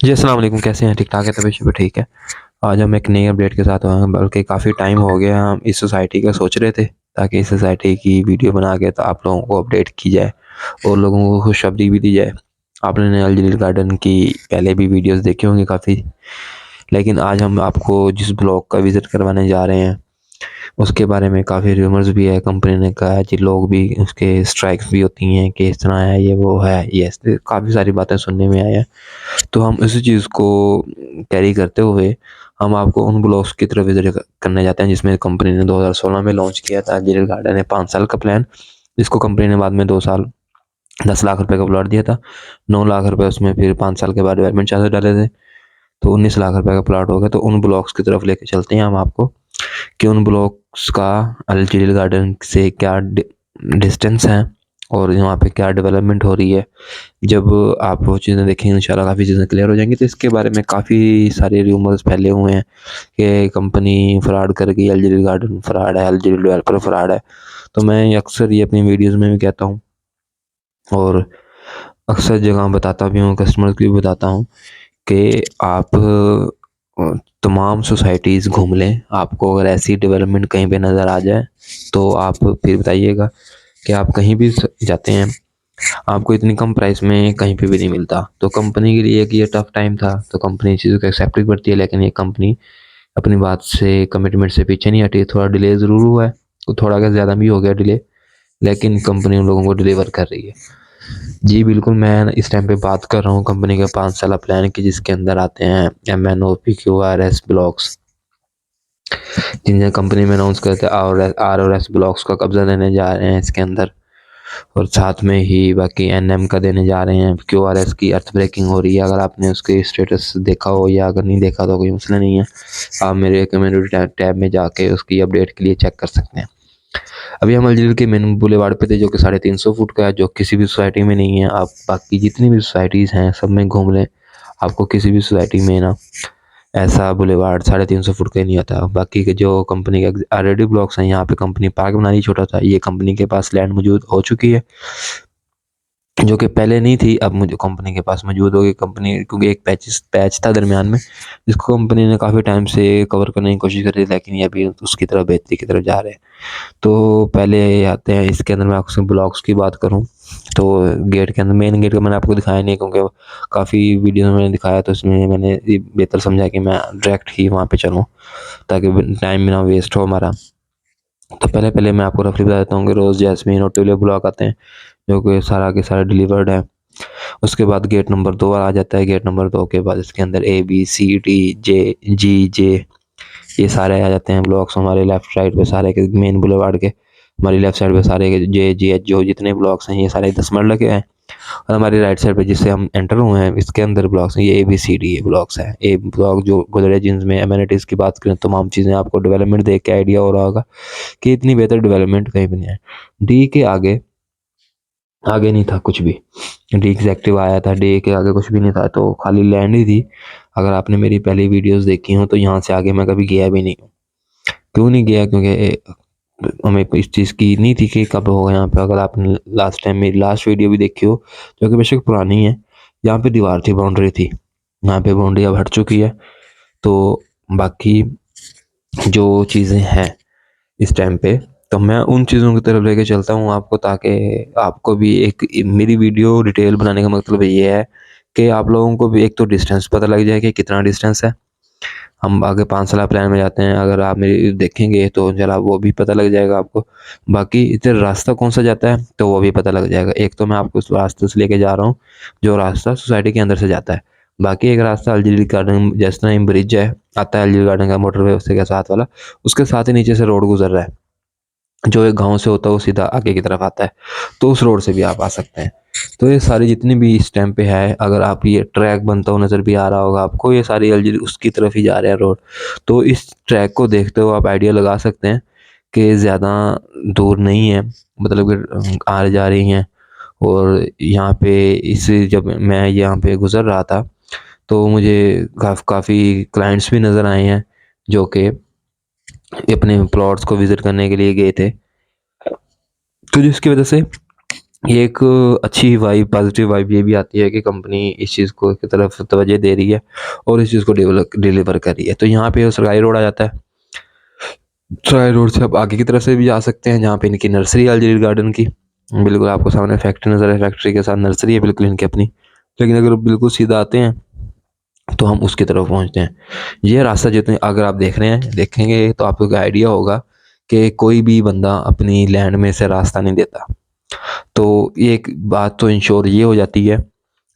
जी, अस्सलाम वालेकुम। कैसे हैं? ठीक-ठाक है, तबीयत शुभी ठीक है। आज हम एक नई अपडेट के साथ आए हैं, बल्कि काफ़ी टाइम हो गया हम इस सोसाइटी का सोच रहे थे, ताकि इस सोसाइटी की वीडियो बना के तो आप लोगों को अपडेट की जाए और लोगों को खुशखबरी भी दी जाए। आपने अल जलील गार्डन की पहले भी वीडियोज़ देखी होंगी काफ़ी, लेकिन आज हम आपको जिस ब्लॉक का विज़िट करवाने जा रहे हैं उसके बारे में काफ़ी रूमर्स भी है। कंपनी ने कहा है कि लोग भी उसके स्ट्राइक्स भी होती हैं कि इस तरह है, ये वो है, ये ऐसे काफ़ी सारी बातें सुनने में आई हैं। तो हम इसी चीज़ को कैरी करते हुए हम आपको उन ब्लॉक्स की तरफ विज़िट करने जाते हैं जिसमें कंपनी ने 2016 में लॉन्च किया था। जलील गार्डन है 5 साल का प्लान, जिसको कंपनी ने बाद में 2 साल 10 लाख रुपए का प्लॉट दिया था। 9 लाख रुपए उसमें फिर 5 साल के बाद डेवलपमेंट चार्जेस डाले थे, तो 19 लाख रुपए का प्लॉट हो गया। तो उन ब्लॉक्स की तरफ लेके चलते हैं हम आपको कि उन ब्लॉक्स का अल जलील गार्डन से क्या डिस्टेंस है और यहाँ पे क्या डेवलपमेंट हो रही है। जब आप वो चीज़ें देखेंगे इंशाल्लाह काफ़ी चीज़ें क्लियर हो जाएँगी। तो इसके बारे में काफ़ी सारे रूमर्स फैले हुए हैं कि कंपनी फ्रॉड कर गई, अल जलील गार्डन फ्रॉड है, अल जलील डेवलपर फ्रॉड है। तो मैं अक्सर ये अपनी वीडियोज़ में भी कहता हूँ और अक्सर जगह बताता भी हूँ, कस्टमर्स को भी बताता हूँ कि आप तमाम सोसाइटीज़ घूम लें। आपको अगर ऐसी डेवलपमेंट कहीं पे नज़र आ जाए, तो आप फिर बताइएगा कि आप कहीं भी जाते हैं, आपको इतनी कम प्राइस में कहीं पे भी नहीं मिलता। तो कंपनी के लिए कि ये टफ टाइम था, तो कंपनी इस चीज़ को एक्सेप्ट भी करती है, लेकिन ये कंपनी अपनी बात से, कमिटमेंट से पीछे नहीं हटी। थोड़ा डिले ज़रूर हुआ है, तो थोड़ा क्या ज़्यादा भी हो गया डिले, लेकिन कंपनी उन लोगों को डिलीवर कर रही है। जी बिल्कुल, मैं इस टाइम पे बात कर रहा हूँ कंपनी के 5 साला प्लान की, जिसके अंदर आते हैं MNOPQRS ब्लॉक्स, जिन्हें कंपनी में अनाउंस करते हैं ROS ब्लॉक्स का कब्जा लेने जा रहे हैं इसके अंदर। और साथ में ही बाकी NM का देने जा रहे हैं। QRS की अर्थ ब्रेकिंग हो रही है। अगर आपने उसके स्टेटस देखा हो या अगर नहीं देखा तो कोई मसला नहीं है, आप मेरे कम्युनिटी टैब में जाके उसकी अपडेट के लिए चेक कर सकते हैं। अभी हम अल्जीरिया के मेन बुलेवार्ड पे थे, जो कि 350 फुट का है, जो किसी भी सोसाइटी में नहीं है। आप बाकी जितनी भी सोसाइटीज़ हैं सब में घूम लें, आपको किसी भी सोसाइटी में ना ऐसा बुलेवार्ड 350 फुट का नहीं होता। बाकी के जो कंपनी के ऑलरेडी ब्लॉक्स हैं, यहाँ पे कंपनी पार्क बना रही छोटा सा, ये कंपनी के पास लैंड मौजूद हो चुकी है, जो कि पहले नहीं थी, अब मुझे कंपनी के पास मौजूद होगी। कंपनी क्योंकि एक पैच था दरमियान में, जिसको कंपनी ने काफ़ी टाइम से कवर करने की कोशिश करी, लेकिन ये अभी उसकी तरफ बेहतरी की तरफ जा रहे हैं। तो पहले आते हैं इसके अंदर, मैं आपसे ब्लॉक्स की बात करूं तो गेट के अंदर, मेन गेट का मैंने आपको दिखाया नहीं, क्योंकि काफ़ी वीडियो में मैंने दिखाया, तो इसमें मैंने ये बेहतर समझा कि मैं डायरेक्ट ही वहाँ पे चलूँ, ताकि टाइम ना वेस्ट हो हमारा। तो पहले पहले मैं आपको रफली बता देता हूँ कि रोज़ जैस्मीन और ट्यूलिप ब्लॉक आते हैं, जो कि सारा के सारा डिलीवर्ड है। उसके बाद गेट नंबर 2 आ जाता है। गेट नंबर 2 के बाद इसके अंदर ABCDJGJ ये सारे आ जाते हैं ब्लॉक्स हमारे लेफ्ट साइड पे, सारे के मेन बुलेवार्ड के हमारी लेफ्ट साइड पे सारे के JGH जो जितने ब्लॉक्स हैं, ये सारे 10 मरल के हैं। और हमारी राइट साइड पे जिससे हम एंटर हुए हैं, इसके अंदर ब्लॉक्स हैं, ये ABCD ये ब्लॉक्स हैं। ए ब्लॉक जो गुजरे, जिनमें एमिनिटीज़ की बात करें, तमाम चीज़ें आपको डेवलपमेंट देख के आइडिया हो रहा होगा कि इतनी बेहतर डेवलपमेंट कहीं भी नहीं है। डी के आगे आगे नहीं था कुछ भी। डी एग्जेक्टिव आया था, डी के आगे कुछ भी नहीं था, तो खाली लैंड ही थी। अगर आपने मेरी पहली वीडियोस देखी हो तो यहाँ से आगे मैं कभी गया भी नहीं हूँ। क्यों नहीं गया? क्योंकि हमें इस चीज़ की नहीं थी कि कब होगा यहाँ पे। अगर आपने लास्ट टाइम मेरी लास्ट वीडियो भी देखी हो, जो कि बेशक पुरानी है, यहाँ पे दीवार थी, बाउंड्री थी, यहाँ पे बाउंड्री अब हट चुकी है। तो बाकी जो चीज़ें हैं इस टाइम पे, तो मैं उन चीज़ों की तरफ लेके चलता हूँ आपको, ताकि आपको भी एक मेरी वीडियो डिटेल बनाने का मतलब ये है कि आप लोगों को भी एक तो डिस्टेंस पता लग जाए कि कितना डिस्टेंस है। हम आगे 5 साल प्लान में जाते हैं, अगर आप मेरी देखेंगे तो चला वो भी पता लग जाएगा आपको। बाकी इधर रास्ता कौन सा जाता है तो वो भी पता लग जाएगा। एक तो मैं आपको उस रास्ते से लेके जा रहा हूँ जो रास्ता सोसाइटी के अंदर से जाता है। बाकी एक रास्ता अल्जीरिया गार्डन, जिस तरह ब्रिज है आता है अल्जीरिया गार्डन का, मोटरवे उसके के साथ वाला, उसके साथ ही नीचे से रोड गुजर रहा है, जो एक गाँव से होता है वो सीधा आगे की तरफ आता है, तो उस रोड से भी आप आ सकते हैं। तो ये सारी जितनी भी इस टाइम पे है, अगर आप ये ट्रैक बनता हुआ नज़र भी आ रहा होगा आपको, ये सारी अलजीरी उसकी तरफ ही जा रहे हैं रोड। तो इस ट्रैक को देखते हुए आप आइडिया लगा सकते हैं कि ज़्यादा दूर नहीं है, मतलब कि आ जा रही हैं। और यहाँ पे इस जब मैं यहाँ पे गुज़र रहा था, तो मुझे काफ़ी क्लाइंट्स भी नज़र आए हैं, जो कि अपने प्लॉट्स को विज़िट करने के लिए गए थे। तो जिसकी वजह से ये एक अच्छी वाइब, पॉजिटिव वाइब ये भी आती है कि कंपनी इस चीज़ को की तरफ तवज्जो दे रही है और इस चीज़ को डिलीवर कर रही है। तो यहाँ पे सरकारी रोड आ जाता है। सरकारी रोड से आप आगे की तरफ से भी जा सकते हैं, जहाँ पे इनकी नर्सरी है अल-जलील गार्डन की। बिल्कुल आपको सामने फैक्ट्री नज़र है, फैक्ट्री के साथ नर्सरी है बिल्कुल इनकी अपनी। लेकिन अगर बिल्कुल सीधा आते हैं तो हम उसकी तरफ पहुँचते हैं। ये रास्ता जितने अगर आप देखेंगे तो आपको एक आइडिया होगा कि कोई भी बंदा अपनी लैंड में से रास्ता नहीं देता। तो ये एक बात तो इंश्योर ये हो जाती है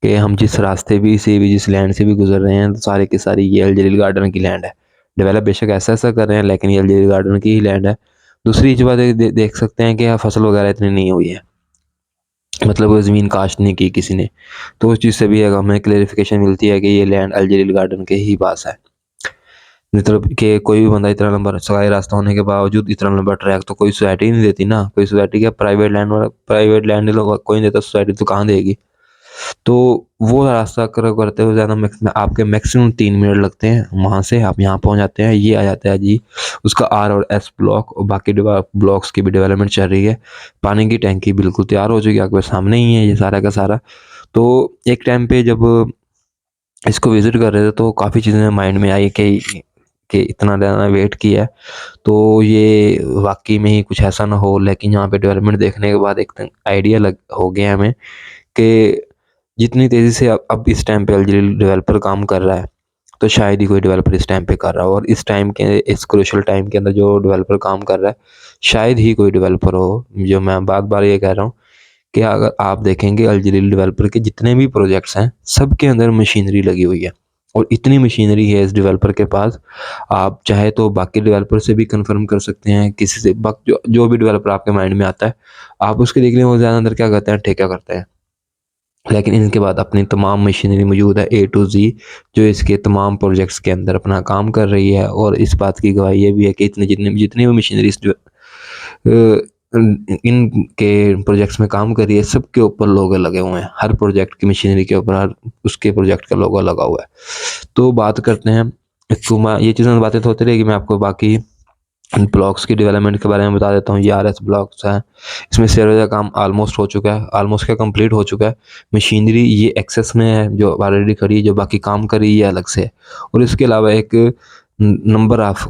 कि हम जिस रास्ते भी जिस लैंड से भी गुज़र रहे हैं, तो सारी की सारी ये अल जलील गार्डन की लैंड है। डेवलप बेशक ऐसा-ऐसा कर रहे हैं, लेकिन ये अल जलील गार्डन की ही लैंड है। दूसरी जो बात देख सकते हैं कि यहाँ फसल वगैरह इतनी नहीं हुई है, मतलब वो ज़मीन काश्त नहीं की किसी ने। तो उस चीज़ से भी एक हमें क्लैरिफ़िकेशन मिलती है कि ये लैंड अल जलील गार्डन के ही पास है। मतलब कि कोई भी बंदा इतना लंबा सरकारी रास्ता होने के बावजूद इतना लंबा ट्रैक तो कोई सोसाइटी ही नहीं देती ना। कोई सोसाइटी क्या, प्राइवेट लैंड लोग कोई नहीं देता, सोसाइटी तो कहाँ देगी। तो वो रास्ता करते हुए ज़्यादा आपके मैक्सिमम 3 मिनट लगते हैं। वहाँ से आप यहाँ पहुँच जाते हैं। ये आ जाता है जी उसका आर और एस ब्लॉक, और बाकी ब्लॉक्स की भी डेवलपमेंट चल रही है। पानी की टैंकी बिल्कुल तैयार हो चुकी है, आपके सामने ही है ये सारा का सारा। तो एक टाइम पे जब इसको विज़िट कर रहे थे तो काफ़ी चीज़ें माइंड में आई कि इतना ज़्यादा वेट किया है, तो ये वाक़ई में ही कुछ ऐसा ना हो। लेकिन यहाँ पे डेवलपमेंट देखने के बाद एक आइडिया लग हो गया हमें कि जितनी तेज़ी से अब इस टाइम पे अल-जलील डेवलपर काम कर रहा है, तो शायद ही कोई डेवलपर इस टाइम पे कर रहा हो, और इस टाइम के इस क्रूशियल टाइम के अंदर जो डेवलपर काम कर रहा है, शायद ही कोई डेवलपर हो। जो मैं बार-बार ये कह रहा हूँ कि अगर आप देखेंगे अल-जलील डेवलपर के जितने भी प्रोजेक्ट्स हैं, सबके अंदर मशीनरी लगी हुई है, और इतनी मशीनरी है इस डेवलपर के पास, आप चाहे तो बाकी डेवलपर से भी कन्फर्म कर सकते हैं, किसी से जो भी डेवलपर आपके माइंड में आता है, आप उसके देख लें वो ज़्यादातर क्या करते हैं, ठेका करते हैं। लेकिन इनके बाद अपनी तमाम मशीनरी मौजूद है ए टू ज़ी, जो इसके तमाम प्रोजेक्ट्स के अंदर अपना काम कर रही है। और इस बात की गवाही ये भी है कि इतने जितनी भी मशीनरीज़ जो इनके प्रोजेक्ट्स में काम कर रही है, सबके ऊपर लोगो लगे हुए हैं। हर प्रोजेक्ट की मशीनरी के ऊपर हर उसके प्रोजेक्ट का लोगो लगा हुआ है। तो बात करते हैं, तो मैं ये चीज़ें बातें तो होती रहेगी, मैं आपको बाकी ब्लॉक्स की डेवलपमेंट के बारे में बता देता हूँ। ये आरएस ब्लॉक्स हैं, इसमें सर्वे का काम ऑलमोस्ट हो चुका है, ऑलमोस्ट क्या कंप्लीट हो चुका है। मशीनरी ये एक्सेस में है जो ऑलरेडी खड़ी है, जो बाकी काम कर रही है अलग से। और इसके अलावा एक number of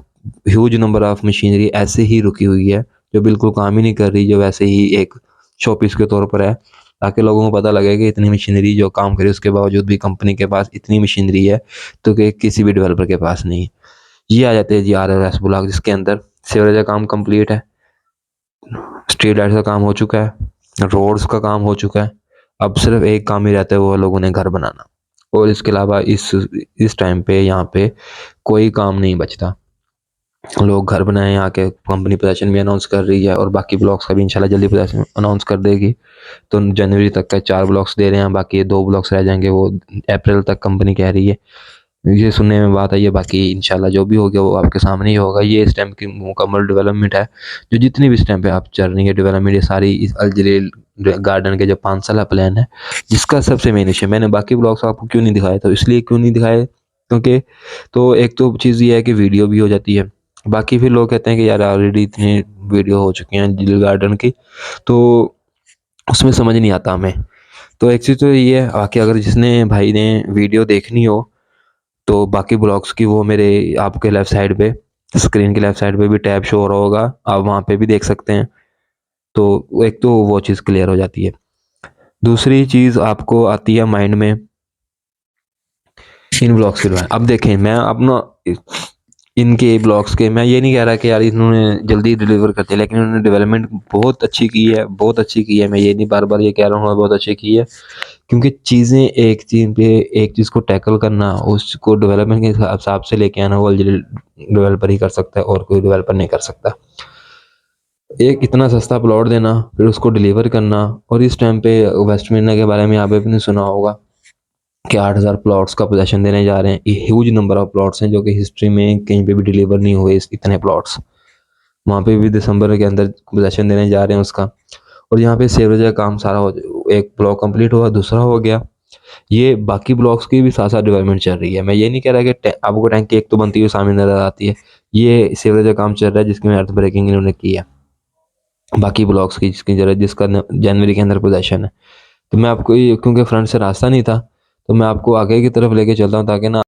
huge number of machinery ऐसे ही रुकी हुई है, जो बिल्कुल काम ही नहीं कर रही, जो वैसे ही एक शोपीस के तौर पर है, ताकि लोगों को पता लगे कि इतनी मशीनरी जो काम करे, उसके बावजूद भी कंपनी के पास इतनी मशीनरी है, तो कि किसी भी डेवलपर के पास नहीं है। ये आ जाते हैं जी आरएस ब्लॉक, जिसके अंदर सीवरेज का काम कंप्लीट है, स्ट्रीट लाइट का काम हो चुका है, रोड्स का काम हो चुका है। अब सिर्फ एक काम ही रहता है, वो है लोगों ने घर बनाना। और इसके अलावा इस टाइम पे यहाँ पे कोई काम नहीं बचता। लोग घर बनाए यहाँ के, कंपनी पोजीशन भी अनाउंस कर रही है, और बाकी ब्लॉक्स का भी इंशाल्लाह जल्दी पोजीशन अनाउंस कर देगी। तो जनवरी तक का 4 ब्लॉक्स दे रहे हैं, बाकी ये 2 ब्लॉक्स रह जाएंगे, वो अप्रैल तक कंपनी कह रही है। ये सुनने में बात आई है, बाकी इंशाल्लाह जो भी हो गया वो आपके सामने ही होगा। ये इस टाइम की मुकम्मल डेवलपमेंट है, जो जितनी भी इस टाइम पे आप चल रही है डेवलपमेंट, ये सारी इस अल जलील गार्डन के जो 5 साल प्लान है, जिसका सबसे मेन इशू मैंने बाकी ब्लॉग्स आपको क्यों नहीं दिखाए, तो इसलिए क्यों नहीं दिखाए, क्योंकि तो एक तो चीज़ ये है कि वीडियो भी हो जाती है, बाकी फिर लोग कहते हैं कि यार ऑलरेडी इतनी वीडियो हो चुकी हैं जलील गार्डन की, तो उसमें समझ नहीं आता हमें। तो एक चीज़ तो ये है, बाकी अगर जिसने भाई ने वीडियो देखनी हो, तो बाकी ब्लॉग्स की वो मेरे आपके लेफ्ट साइड पे, स्क्रीन के लेफ्ट साइड पे भी टैब शो हो रहा होगा, आप वहाँ पे भी देख सकते हैं। तो एक तो वो चीज़ क्लियर हो जाती है। दूसरी चीज़ आपको आती है माइंड में इन ब्लॉग्स के बारे में। अब देखें, मैं अपना इनके ब्लॉग्स के, मैं ये नहीं कह रहा कि यार इन्होंने जल्दी डिलीवर कर दिया, लेकिन इन्होंने डेवलपमेंट बहुत अच्छी की है, बहुत अच्छी की है। मैं ये नहीं बार-बार ये कह रहा हूँ बहुत अच्छी की है, क्योंकि चीज़ें एक चीज़ पे एक चीज़ को टैकल करना, उसको डेवलपमेंट के हिसाब से लेके आना, वो डेवलपर ही कर सकता है, और कोई डेवलपर नहीं कर सकता। एक इतना सस्ता प्लॉट देना, फिर उसको डिलीवर करना, और इस टाइम पे वेस्ट मिडना के बारे में आप भी सुना होगा कि 8,000 प्लॉट्स का पोजेसन देने जा रहे हैं। ये ह्यूज नंबर ऑफ प्लॉट्स हैं, जो कि हिस्ट्री में कहीं पे भी डिलीवर नहीं हुए इतने प्लॉट्स। वहाँ पे भी दिसंबर के अंदर पोजेसन देने जा रहे हैं उसका। और यहाँ पे सीवरेज का काम सारा एक ब्लॉक कंप्लीट हुआ, दूसरा हो गया। ये बाकी ब्लॉक्स की भी साथ-साथ डेवलपमेंट चल रही है। मैं ये नहीं कह रहा कि आपको टैंकी एक तो बनती हुई सामने नज़र आती है। ये सीवरेज का काम चल रहा है, जिसकी अर्थ ब्रेकिंग इन्होंने की है। बाकी ब्लॉक्स की जिसकी ज़रूरत जिसका जनवरी के अंदर पोजेसन है। तो मैं आपको क्योंकि फ्रंट से रास्ता नहीं था, तो मैं आपको आगे की तरफ लेके चलता हूँ ताकि ना